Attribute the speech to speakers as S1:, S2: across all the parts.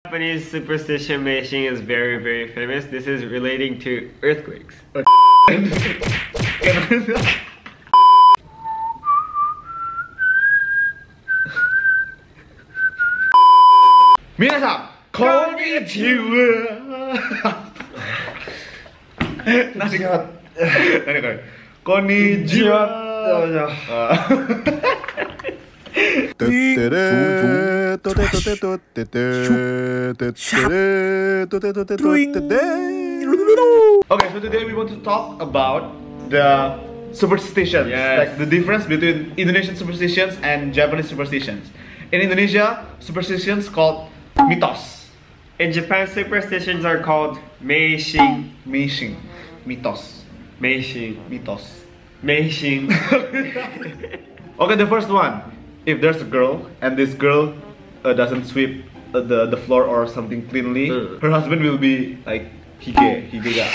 S1: Japanese superstition Meishin is very, very famous. This is relating to earthquakes.
S2: Minasan, Konnijiwa. Nasi kat. Konnijiwa. Okay, so today we want to talk about the superstitions, like the difference between Indonesian superstitions and Japanese superstitions. In Indonesia, superstitions called mitos.
S1: In Japan, superstitions are called Meishin.
S2: Meishin. Mitos.
S1: Meishin.
S2: Mitos.
S1: Meishin.
S2: Okay, the first one. If there's a girl and this girl doesn't sweep the floor or something cleanly, her husband will be like hige ga.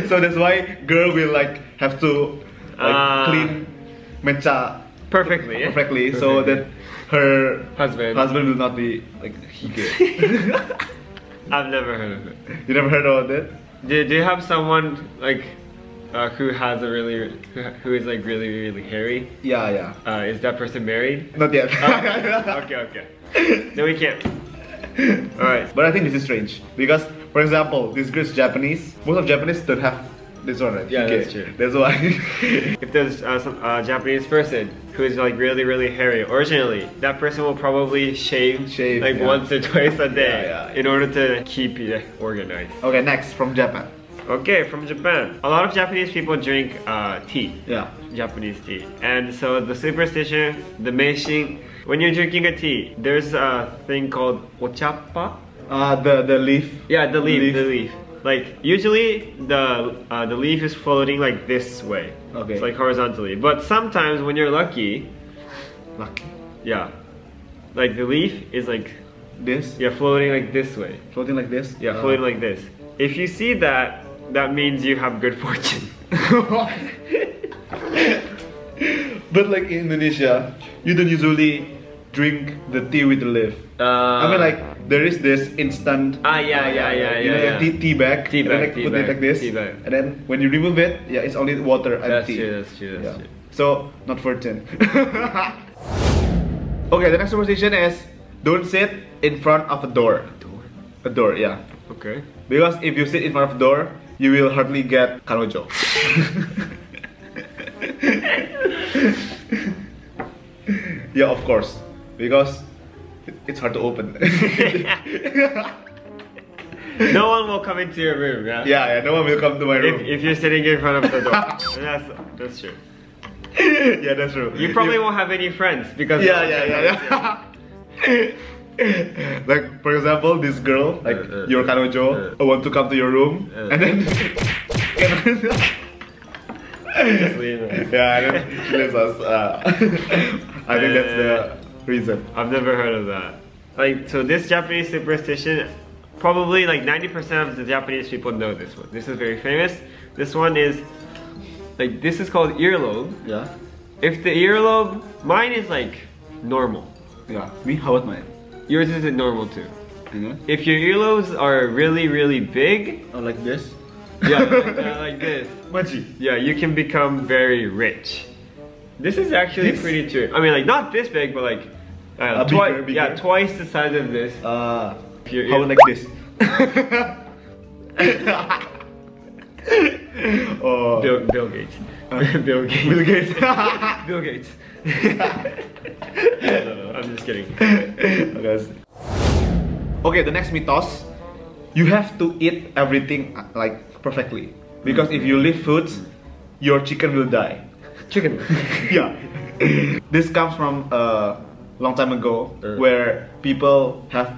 S2: So that's why girl will like have to clean mecha perfectly so that her husband will not be like hige.
S1: I've never heard of it.
S2: You never heard of it?
S1: Do you have someone like who has a who is like really hairy?
S2: Yeah.
S1: Is that person married?
S2: Not yet.
S1: Okay. Then we can't. Alright.
S2: But I think this is strange because, for example, this girl is Japanese. Most of Japanese don't have this one, right?
S1: Yeah, that's true.
S2: That's why.
S1: If there's some Japanese person who is like really hairy, originally that person will probably shave like once or twice a day in order to keep it organized.
S2: Okay, next from Japan.
S1: Okay, from Japan. A lot of Japanese people drink tea.
S2: Yeah.
S1: Japanese tea. And so the superstition, the meishin, when you're drinking a tea, there's a thing called ochappa.
S2: The leaf.
S1: Yeah, the leaf. Like usually the leaf is floating like this way.
S2: Okay.
S1: It's like horizontally. But sometimes when you're lucky, yeah, like the leaf is like
S2: this.
S1: Yeah, floating like this way.
S2: Floating like this.
S1: Yeah, floating like this. If you see that, that means you have good fortune.
S2: But like in Indonesia, you don't usually drink the tea with the leaf. I mean, like there is this instant.
S1: Yeah.
S2: Tea bag.
S1: Tea bag.
S2: Put it like this. And then when you remove it, yeah, it's only water and tea.
S1: That's true.
S2: So not fortune. Okay, the next superstition is don't sit in front of a door. A door, yeah.
S1: Okay.
S2: Because if you sit in front of the door, you will hardly get kanojo. Yeah, of course. Because it's hard to open.
S1: No one will come into your room, yeah?
S2: Yeah, no one will come to my room.
S1: If you're sitting in front of the door. That's true.
S2: Yeah, that's true.
S1: You probably won't have any friends because
S2: Yeah. Like for example, this girl, like your kanojo, want to come to your room, and then
S1: just leave it.
S2: Yeah, and then she leaves us. I think that's the reason.
S1: I've never heard of that. Like, so this Japanese superstition, probably like 90% of the Japanese people know this one. This is very famous. This one is like, this is called earlobe.
S2: Yeah.
S1: If the earlobe, mine is like normal.
S2: Yeah. Me? How about mine?
S1: Yours isn't normal too. If your earlobes are really big,
S2: Oh, like this?
S1: yeah, like this.
S2: Machi.
S1: Yeah, you can become very rich. This is actually pretty true. I mean, like not this big, but like
S2: bigger.
S1: Yeah, twice the size of this.
S2: How like this? Oh.
S1: Bill Gates. Bill Gates.
S2: Bill Gates.
S1: Bill Gates. No, I'm just kidding.
S2: Okay, the next mythos. You have to eat everything like perfectly. Because if you leave foods, your chicken will die.
S1: Chicken.
S2: Yeah. This comes from a long time ago where people have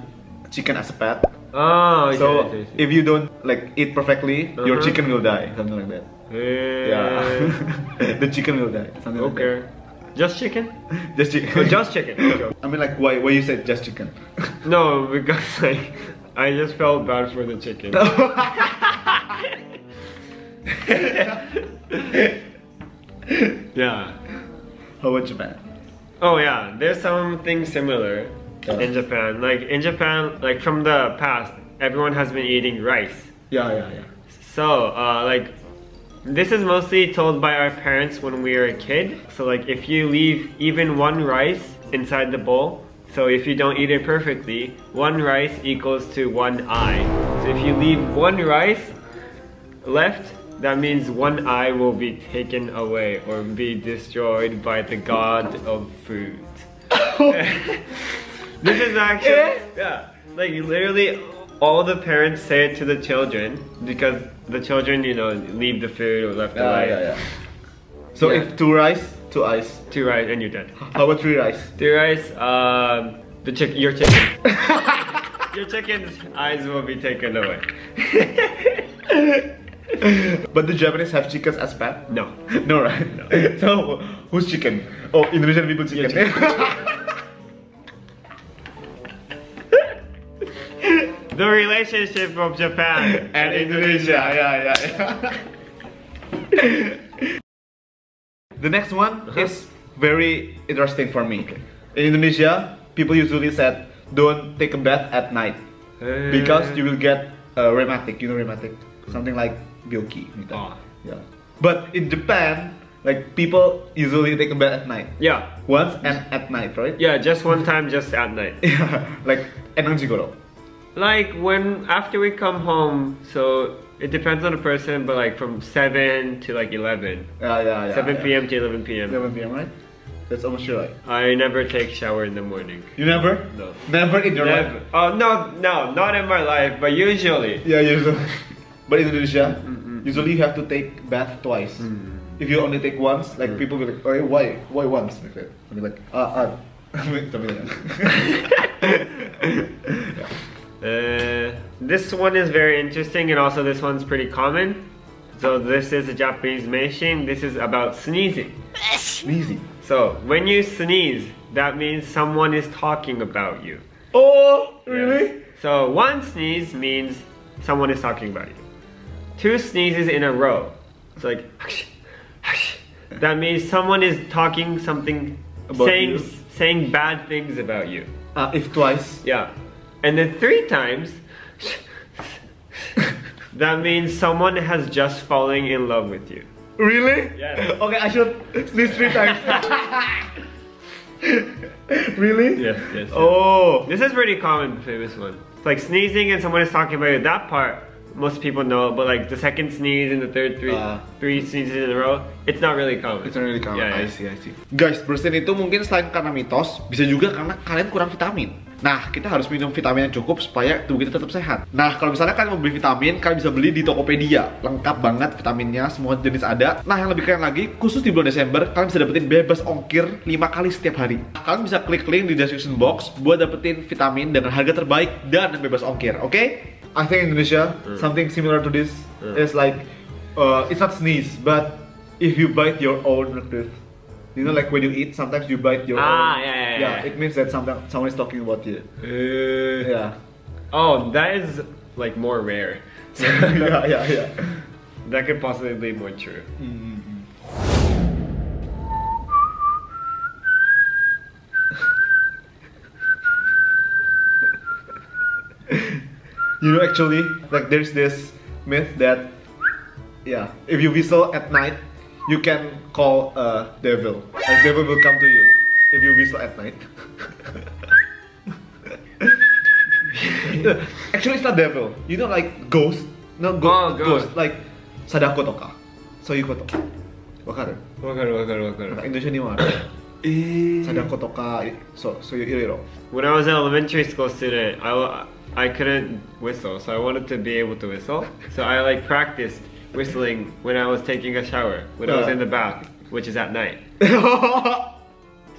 S2: chicken as a pet.
S1: Oh,
S2: so if you don't like eat perfectly, your chicken will die. Something like that. Yeah. The chicken will die. Something like that.
S1: Just chicken?
S2: Just chicken.
S1: Oh, just chicken. Okay.
S2: I mean, like, why you said just chicken?
S1: No, because like I just felt bad for the chicken. Yeah.
S2: How about Japan?
S1: Oh yeah, there's something similar. in Japan. Like in Japan, like from the past, everyone has been eating rice.
S2: Yeah.
S1: So like this is mostly told by our parents when we were a kid. So like if you leave even one rice inside the bowl, so if you don't eat it perfectly, one rice equals to one eye. So if you leave one rice left, that means one eye will be taken away or be destroyed by the god of food. This is actually, yeah, like literally all the parents say it to the children because the children, you know, leave the food or left away.
S2: So if two rice, two eyes.
S1: Two rice and you're dead.
S2: How about three rice?
S1: Three rice, your chicken. Your chicken's eyes will be taken away.
S2: But the Japanese have chickens as pet?
S1: No.
S2: No, right? No. So, who's chicken? Oh, Indonesian people chicken.
S1: The relationship of Japan
S2: and Indonesia. Yeah. The next one is very interesting for me. In Indonesia, people usually said, don't take a bath at night because you will get rheumatic. You know rheumatic? Something like byoki. Yeah. But in Japan, like people usually take a bath at night.
S1: Yeah.
S2: Once and at night, right?
S1: Yeah, just one time, just at night.
S2: Yeah. Like enanjigoro.
S1: Like when after we come home, so it depends on the person, but like from 7 to like 11.
S2: Yeah.
S1: 7 p.m. to 11 p.m.
S2: 11 p.m. right? That's almost sure, right?
S1: I never take shower in the morning.
S2: You never?
S1: No.
S2: Never in your life?
S1: Oh no, not in my life, but usually.
S2: Yeah, usually. But in Indonesia, usually you have to take bath twice. If you only take once, like people will like, oh, why once? Like that. I'll be like,
S1: This one is very interesting, and also this one's pretty common. So this is a Japanese meishin. This is about sneezing.
S2: Sneezing.
S1: So when you sneeze, that means someone is talking about you.
S2: Oh, really?
S1: Yeah. So one sneeze means someone is talking about you. Two sneezes in a row, it's like that means someone is talking something about saying bad things about you.
S2: If twice.
S1: Yeah. And then 3 times, that means someone has just fallen in love with you.
S2: Really?
S1: Yes.
S2: Okay, I should sneeze 3 times. Really?
S1: Yes.
S2: Oh.
S1: This is pretty common, famous one. It's like sneezing and someone is talking about you. That part, most people know, but like the second sneeze and the third three sneezes in a row, it's not really common.
S2: It's not really common.
S1: Yeah.
S2: I see. Guys, bersin itu mungkin selain karena mitos, bisa juga karena kalian kurang vitamin. Nah, kita harus minum vitamin yang cukup supaya tubuh kita tetap sehat. Nah, kalau misalnya kalian mau beli vitamin, kalian bisa beli di Tokopedia. Lengkap banget vitaminnya, semua jenis ada. Nah, yang lebih keren lagi, khusus di bulan Desember, kalian bisa dapetin bebas ongkir 5 kali setiap hari. Kalian bisa klik link di description box buat dapetin vitamin dengan harga terbaik dan bebas ongkir, oke? I think in Indonesia, something similar to this is like, it's not sneeze, but if you bite your own tooth. You know, like when you eat, sometimes you bite your own. Yeah. It means that someone is talking about you. Yeah.
S1: Oh, that is like more rare.
S2: Yeah.
S1: That could possibly be more true.
S2: You know, actually, like there's this myth that, if you whistle at night, you can call a devil. Like devil will come to you if you whistle at night. Actually, it's not devil. You know, like ghost. No, ghost. Like sadako toka. Soyuko to. Wakaru? Wakaru. Indonesia ni mo aru. Sadako toka soyu iriro.
S1: When I was an elementary school student, I couldn't whistle, so I wanted to be able to whistle. So I like practiced whistling when I was taking a shower, when I was in the bath, which is at night.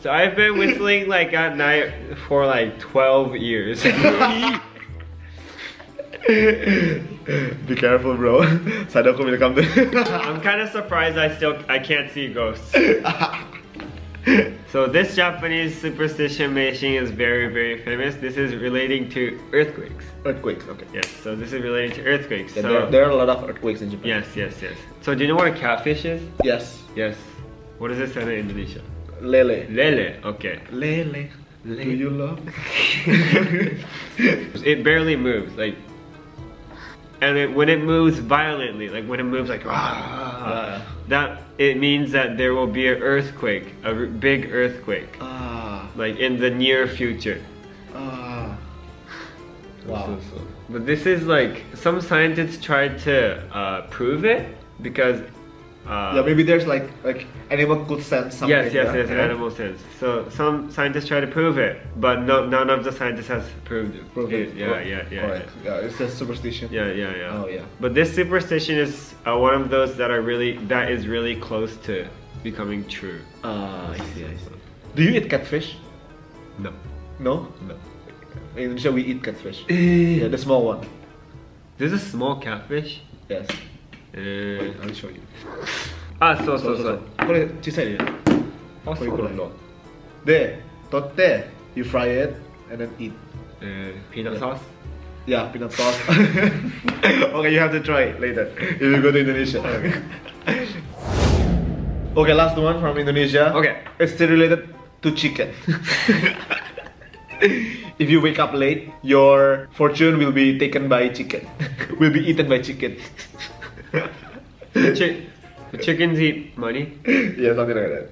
S1: So I've been whistling like at night for like 12 years.
S2: Be careful, bro. Sadako will come to
S1: I'm kind of surprised I can't see ghosts. So this Japanese superstition meishin is very, very famous. This is relating to earthquakes.
S2: Earthquakes, okay.
S1: Yes, so this is relating to earthquakes.
S2: Yeah,
S1: so
S2: there are a lot of earthquakes in Japan.
S1: Yes. So do you know what a catfish is?
S2: Yes.
S1: Yes. What is it said in Indonesia?
S2: Lele.
S1: Lele, okay.
S2: Lele. Do you love?
S1: It barely moves, like, and when it moves violently, like when it moves like that, it means that there will be an earthquake, a big earthquake, like in the near future.
S2: Wow.
S1: But this is like, some scientists tried to prove it because
S2: yeah, maybe there's like animal could sense something.
S1: Yes, right? Animal sense. So some scientists try to prove it, but none of the scientists has proved it.
S2: Right. Yeah, it's a superstition.
S1: Yeah.
S2: Oh yeah.
S1: But this superstition is one of those that is really close to becoming true.
S2: I see. Do you eat catfish?
S1: No.
S2: No. In Indonesia we eat catfish. Yeah, the small one.
S1: There's a small catfish.
S2: Yes. Wait, I'll show you.
S1: So.
S2: これ小さいね。こういうくらい。で、取って、you fry it and then eat.
S1: Peanut sauce?
S2: Yeah, peanut sauce. Okay, you have to try it later if you go to Indonesia. Okay, last one from Indonesia.
S1: Okay.
S2: It's still related to chicken. If you wake up late, your fortune will be taken by chicken. Will be eaten by chicken.
S1: The chickens eat money?
S2: Yeah, something like that.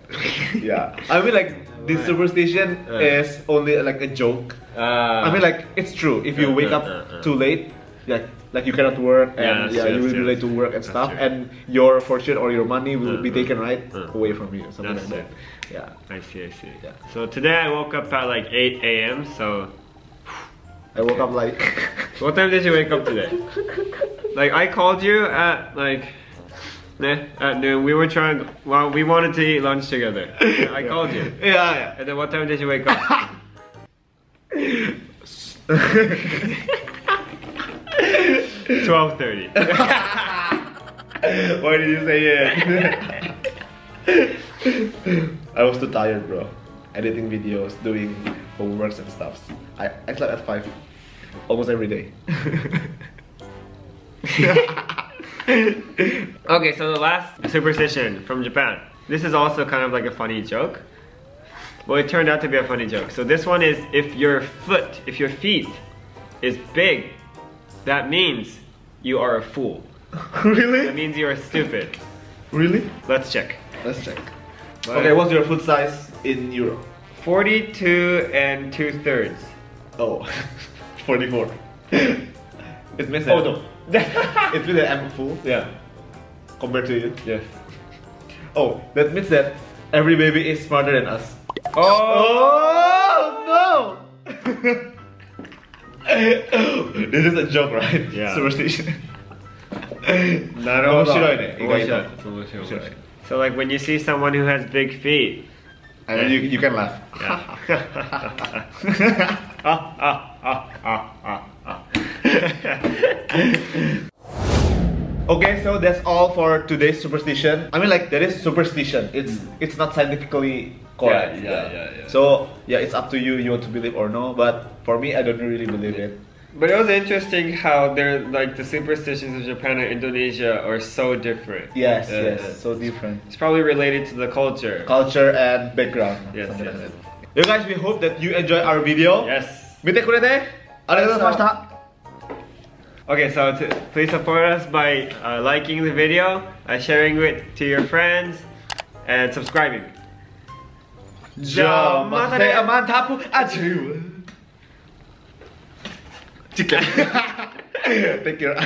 S2: Yeah. I mean, like, this superstition is only like a joke. I mean, like, it's true. If you wake up too late, like you cannot work and you will be late to work and stuff, and your fortune or your money will be taken away from you, something like that. Yeah.
S1: I see.
S2: Yeah.
S1: So today I woke up at like 8 a.m. So
S2: I woke up like.
S1: What time did you wake up today? Like, I called you at like at noon. We wanted to eat lunch together. I called you.
S2: Yeah.
S1: And then what time did you wake up? 12:30.
S2: Why did you say it? I was too tired, bro. Editing videos, doing homeworks and stuff. I slept at 5 almost every day.
S1: Okay, so the last superstition from Japan. This is also kind of like a funny joke. Well, it turned out to be a funny joke. So this one is, if your feet is big, that means you are a fool.
S2: Really?
S1: That means you are stupid.
S2: Really?
S1: Let's check.
S2: Okay, what's your foot size in euro?
S1: 42 2/3.
S2: Oh, 44. It means that.
S1: Oh no.
S2: It means that I'm a fool.
S1: Yeah.
S2: Compared to you.
S1: Yes.
S2: Oh, that means that every baby is smarter than us.
S1: Oh
S2: no! This is a joke, right?
S1: Yeah.
S2: Superstition.
S1: So like when you see someone who has big feet,
S2: and then you can laugh. Okay, so that's all for today's superstition. I mean, like, that is superstition. It's not scientifically correct.
S1: Yeah.
S2: So yeah, it's up to you. You want to believe or no? But for me, I don't really believe it.
S1: But it was interesting how they're like the superstitions of Japan and Indonesia are so different.
S2: Yes, so different.
S1: It's probably related to the culture
S2: And background.
S1: Yes.
S2: You guys, we hope that you enjoy our video.
S1: Yes.
S2: 見てくれてありがとうございました。
S1: Okay, so please support us by liking the video, sharing it to your friends, and subscribing.
S2: じゃあまたね。Mantappu. JIWA. Chicken. Take care.